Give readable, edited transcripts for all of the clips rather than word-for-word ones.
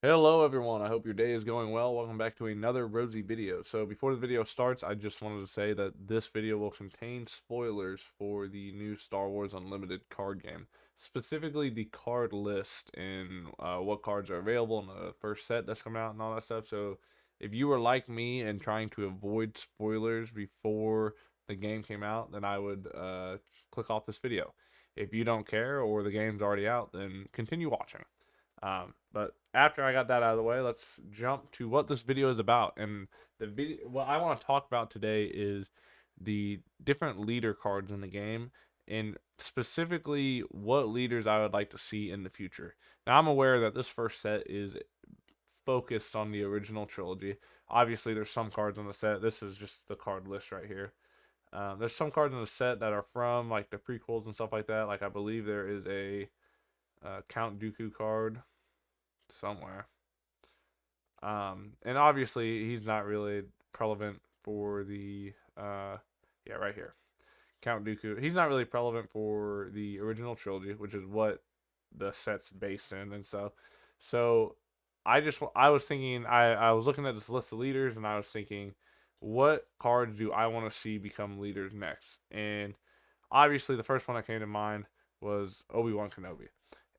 Hello everyone, I hope your day is going well. Welcome back to another Rosy video. So before the video starts, I just wanted to say that this video will contain spoilers for the new Star Wars Unlimited card game. Specifically the card list and what cards are available in the first set that's coming out and all that stuff. So if you were like me and trying to avoid spoilers before the game came out, then I would click off this video. If you don't care or the game's already out, then continue watching. But after I got that out of the way, let's jump to what this video is about. And the video, what I want to talk about today is the different leader cards in the game, and specifically what leaders I would like to see in the future. Now, I'm aware that this first set is focused on the original trilogy. Obviously, there's some cards on the set. This is just the card list right here. There's some cards in the set that are from like the prequels and stuff like that. Like I believe there is a Count Dooku card somewhere. And obviously he's not really relevant for the yeah, right here. Count Dooku. He's not really relevant for the original trilogy, which is what the set's based in and stuff. So I was thinking I was looking at this list of leaders and I was thinking what cards do I want to see become leaders next? And obviously the first one that came to mind was Obi-Wan Kenobi.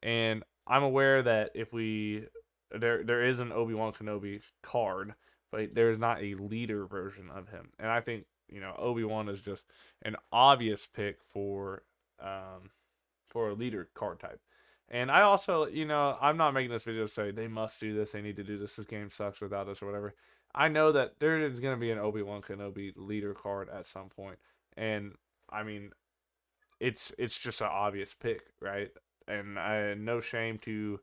And I'm aware that if we there is an Obi-Wan Kenobi card, but there's not a leader version of him. And I think, Obi-Wan is just an obvious pick for a leader card type. And I also, I'm not making this video to say they must do this, they need to do this game sucks without this or whatever. I know that there is going to be an Obi-Wan Kenobi leader card at some point. And I mean, it's just an obvious pick, right? And no shame to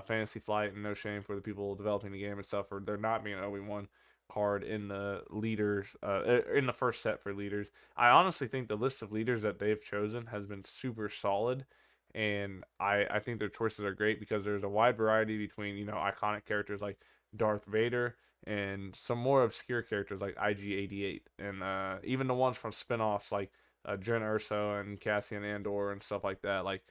Fantasy Flight, and no shame for the people developing the game and stuff for there not being an Obi-Wan card in the leaders in the first set for leaders. I honestly think the list of leaders that they've chosen has been super solid, and I think their choices are great because there's a wide variety between iconic characters like Darth Vader and some more obscure characters like IG-88 and even the ones from spin-offs like Jyn Erso and Cassian Andor and stuff like that. Like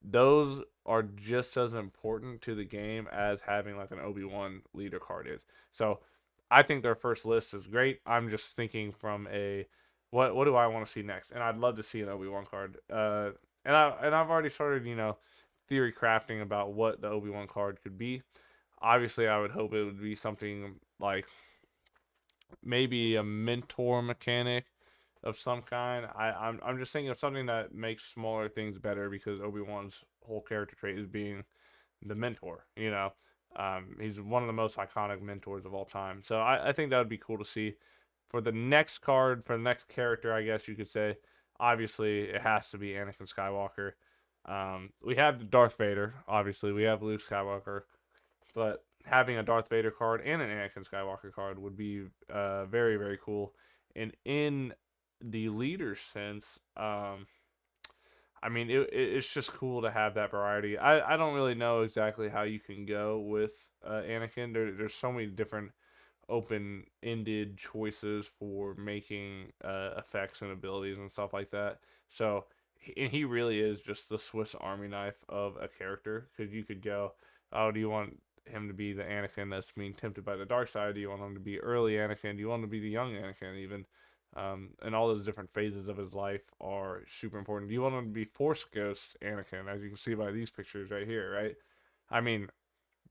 those are just as important to the game as having like an Obi-Wan leader card is. So I think their first list is great. I'm just thinking from a what do I want to see next? And I'd love to see an Obi-Wan card. I've already started, theory crafting about what the Obi-Wan card could be. Obviously, I would hope it would be something like maybe a mentor mechanic of some kind. I'm just thinking of something that makes smaller things better because Obi-Wan's whole character trait is being the mentor. He's one of the most iconic mentors of all time. So I think that would be cool to see. For the next card, for the next character, I guess you could say, obviously it has to be Anakin Skywalker. We have Darth Vader, obviously. We have Luke Skywalker, but having a Darth Vader card and an Anakin Skywalker card would be very, very cool. And in the leader sense, I mean, it's just cool to have that variety. I don't really know exactly how you can go with Anakin. There's so many different open-ended choices for making effects and abilities and stuff like that. So, and he really is just the Swiss Army knife of a character because you could go, oh, do you want him to be the Anakin that's being tempted by the dark side? Do you want him to be early Anakin? Do you want him to be the young Anakin even? And all those different phases of his life are super important. Do you want him to be Force Ghost Anakin, as you can see by these pictures right here, right? I mean,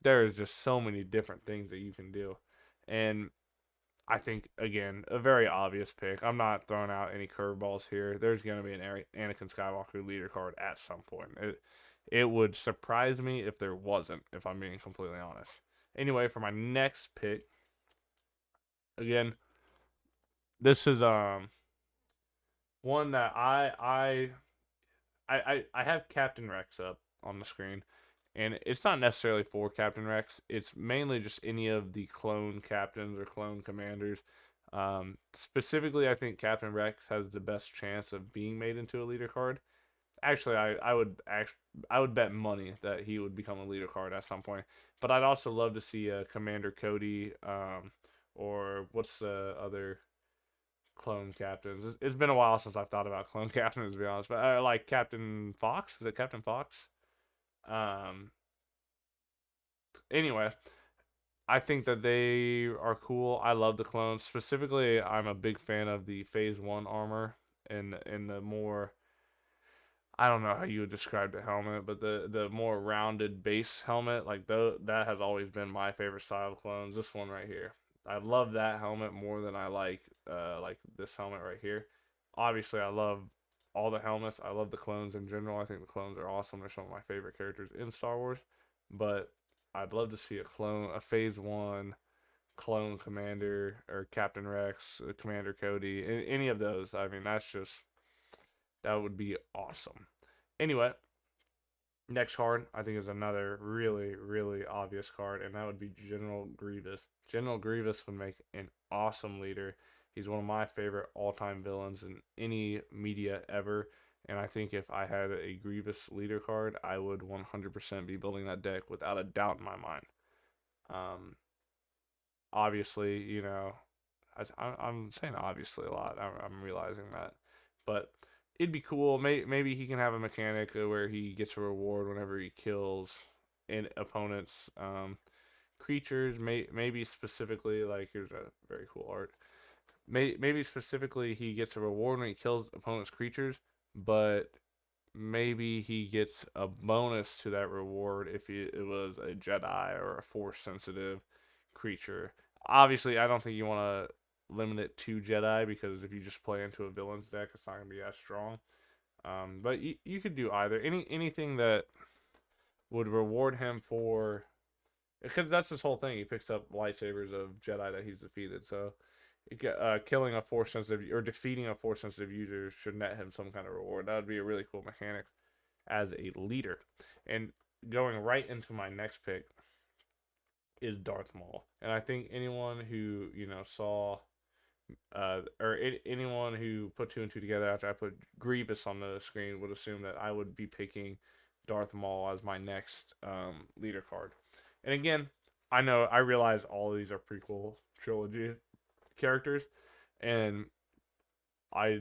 there is just so many different things that you can do. And I think, again, a very obvious pick. I'm not throwing out any curveballs here. There's going to be an Anakin Skywalker leader card at some point. It would surprise me if there wasn't, if I'm being completely honest. Anyway, for my next pick, again, this is one that I have Captain Rex up on the screen, and it's not necessarily for Captain Rex. It's mainly just any of the clone captains or clone commanders. Specifically, I think Captain Rex has the best chance of being made into a leader card. Actually, I would bet money that he would become a leader card at some point. But I'd also love to see a Commander Cody, or what's the other clone captains. It's been a while since I've thought about clone captains, to be honest. But like Captain Fox. Is it Captain Fox? Um. Anyway, I think that they are cool. I love the clones. Specifically, I'm a big fan of the Phase One armor and the more, I don't know how you would describe the helmet, but the more rounded base helmet, like that has always been my favorite style of clones. This one right here, I love that helmet more than I like this helmet right here. Obviously, I love all the helmets. I love the clones in general. I think the clones are awesome. They're some of my favorite characters in Star Wars. But I'd love to see a Phase One clone commander or Captain Rex, Commander Cody, any of those. I mean, that would be awesome. Anyway, next card I think is another really really obvious card, and that would be General Grievous. General Grievous would make an awesome leader. He's one of my favorite all-time villains in any media ever, and I think if I had a Grievous leader card, I would 100% be building that deck without a doubt in my mind. Um, Obviously, I'm saying obviously a lot. I'm realizing that, but it'd be cool. Maybe he can have a mechanic where he gets a reward whenever he kills an opponent's creatures. Maybe specifically, like, here's a very cool art. Maybe specifically he gets a reward when he kills opponent's creatures, but maybe he gets a bonus to that reward if it was a Jedi or a Force sensitive creature. Obviously, I don't think you want to limit it to Jedi because if you just play into a villain's deck, it's not going to be as strong. But you could do either. Anything that would reward him for, because that's his whole thing. He picks up lightsabers of Jedi that he's defeated. So killing a force sensitive or defeating a force sensitive user should net him some kind of reward. That would be a really cool mechanic as a leader. And going right into my next pick is Darth Maul. And I think anyone who saw anyone who put two and two together after I put Grievous on the screen would assume that I would be picking Darth Maul as my next leader card. And again, I realize all of these are prequel trilogy characters, and I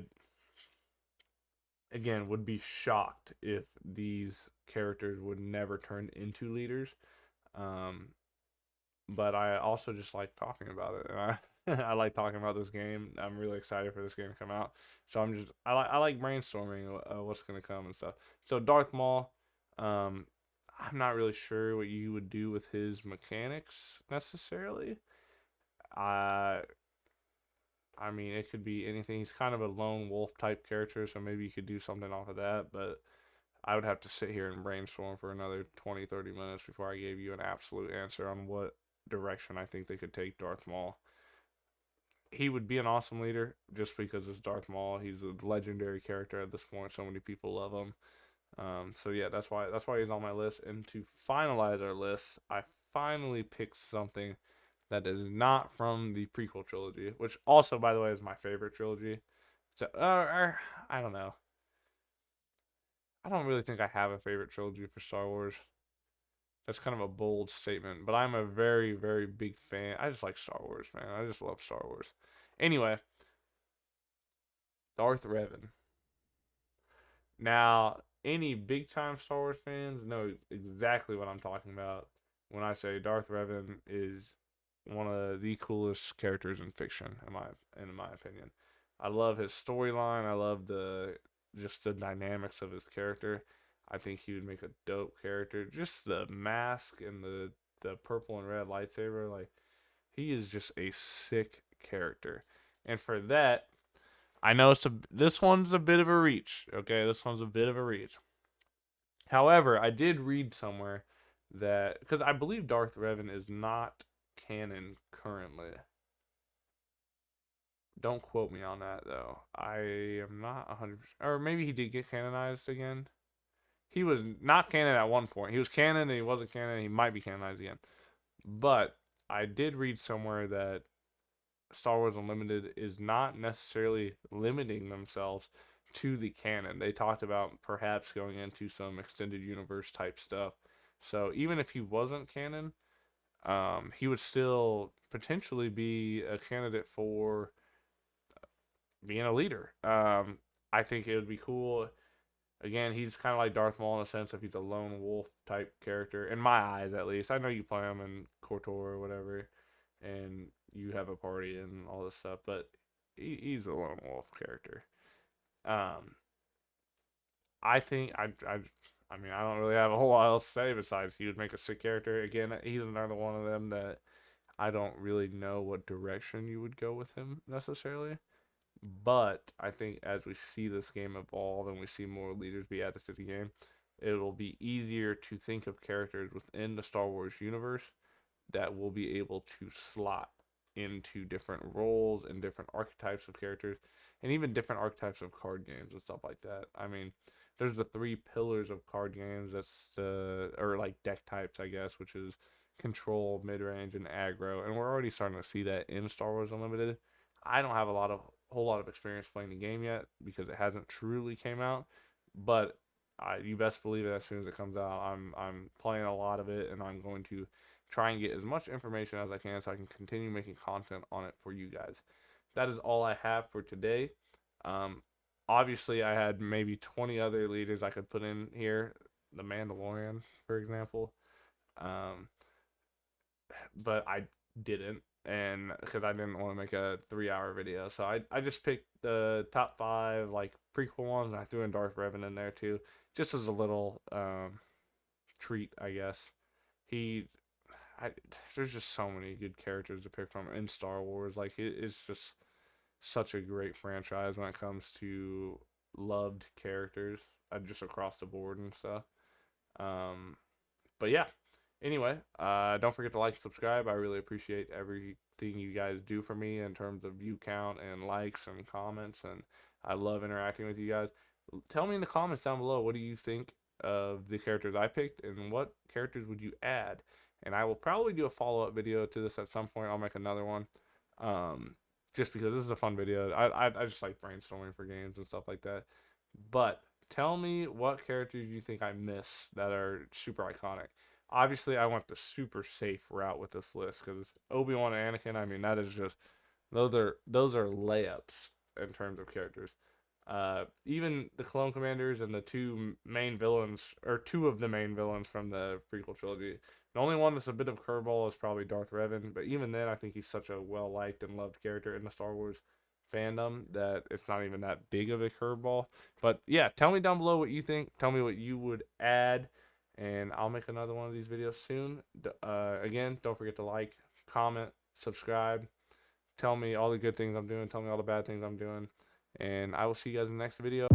again would be shocked if these characters would never turn into leaders. Um, but I also just like talking about it, and I like talking about this game. I'm really excited for this game to come out. So I like brainstorming what's gonna come and stuff. So Darth Maul, um, I'm not really sure what you would do with his mechanics necessarily. I I mean, it could be anything. He's kind of a lone wolf type character, so maybe you could do something off of that. But I would have to sit here and brainstorm for another 20, 30 minutes before I gave you an absolute answer on what direction I think they could take Darth Maul. He would be an awesome leader just because it's Darth Maul. He's a legendary character at this point. So many people love him. So yeah, that's why he's on my list. And to finalize our list, I finally picked something that is not from the prequel trilogy, which also, by the way, is my favorite trilogy. So I don't know. I don't really think I have a favorite trilogy for Star Wars. That's kind of a bold statement, but I'm a very, very big fan. I just like Star Wars, man. I just love Star Wars. Anyway, Darth Revan. Now, any big time Star Wars fans know exactly what I'm talking about when I say Darth Revan is one of the coolest characters in fiction, in my opinion. I love his storyline. I love the just the dynamics of his character. I think he would make a dope character. Just the mask and the purple and red lightsaber, like he is just a sick character. And for that, I know this one's a bit of a reach. Okay, this one's a bit of a reach. However, I did read somewhere that because I believe Darth Revan is not canon currently. Don't quote me on that though. I am not 100%. Or maybe he did get canonized again. He was not canon at one point. He was canon and he wasn't canon. He might be canonized again. But I did read somewhere that Star Wars Unlimited is not necessarily limiting themselves to the canon. They talked about perhaps going into some extended universe type stuff. So even if he wasn't canon, he would still potentially be a candidate for being a leader. I think it would be cool. Again, he's kind of like Darth Maul in a sense if he's a lone wolf type character, in my eyes at least. I know you play him in KOTOR or whatever, and you have a party and all this stuff, but he's a lone wolf character. Um, I think I mean I don't really have a whole lot else to say besides he would make a sick character. Again, he's another one of them that I don't really know what direction you would go with him necessarily. But I think as we see this game evolve and we see more leaders be added to the game, it'll be easier to think of characters within the Star Wars universe that will be able to slot into different roles and different archetypes of characters and even different archetypes of card games and stuff like that. I mean, there's the three pillars of card games. That's the, or like deck types, I guess, which is control, mid range, and aggro. And we're already starting to see that in Star Wars Unlimited. I don't have whole lot of experience playing the game yet because it hasn't truly came out, but you best believe it as soon as it comes out. I'm playing a lot of it, and I'm going to try and get as much information as I can so I can continue making content on it for you guys. That is all I have for today. Um, Obviously, I had maybe 20 other leaders I could put in here. The Mandalorian, for example. Um, but I didn't, and because I didn't want to make a 3 hour video, so I just picked the top five like prequel ones, and I threw in Darth Revan in there too, just as a little treat, I guess. He, I, there's just so many good characters to pick from in Star Wars. Like it's just such a great franchise when it comes to loved characters, just across the board and stuff. Um, but yeah, anyway, don't forget to like and subscribe. I really appreciate everything you guys do for me in terms of view count and likes and comments, and I love interacting with you guys. Tell me in the comments down below, what do you think of the characters I picked, and what characters would you add? And I will probably do a follow-up video to this at some point. I'll make another one, um, just because this is a fun video. I just like brainstorming for games and stuff like that. But tell me what characters you think I miss that are super iconic. Obviously, I went the super safe route with this list because Obi-Wan and Anakin. I mean, that is just those are layups in terms of characters. Even the Clone Commanders and the two main villains, or two of the main villains from the prequel trilogy. The only one that's a bit of curveball is probably Darth Revan, but even then, I think he's such a well liked and loved character in the Star Wars fandom that it's not even that big of a curveball. But yeah, tell me down below what you think. Tell me what you would add, and I'll make another one of these videos soon. Again, don't forget to like, comment, subscribe. Tell me all the good things I'm doing. Tell me all the bad things I'm doing. And I will see you guys in the next video.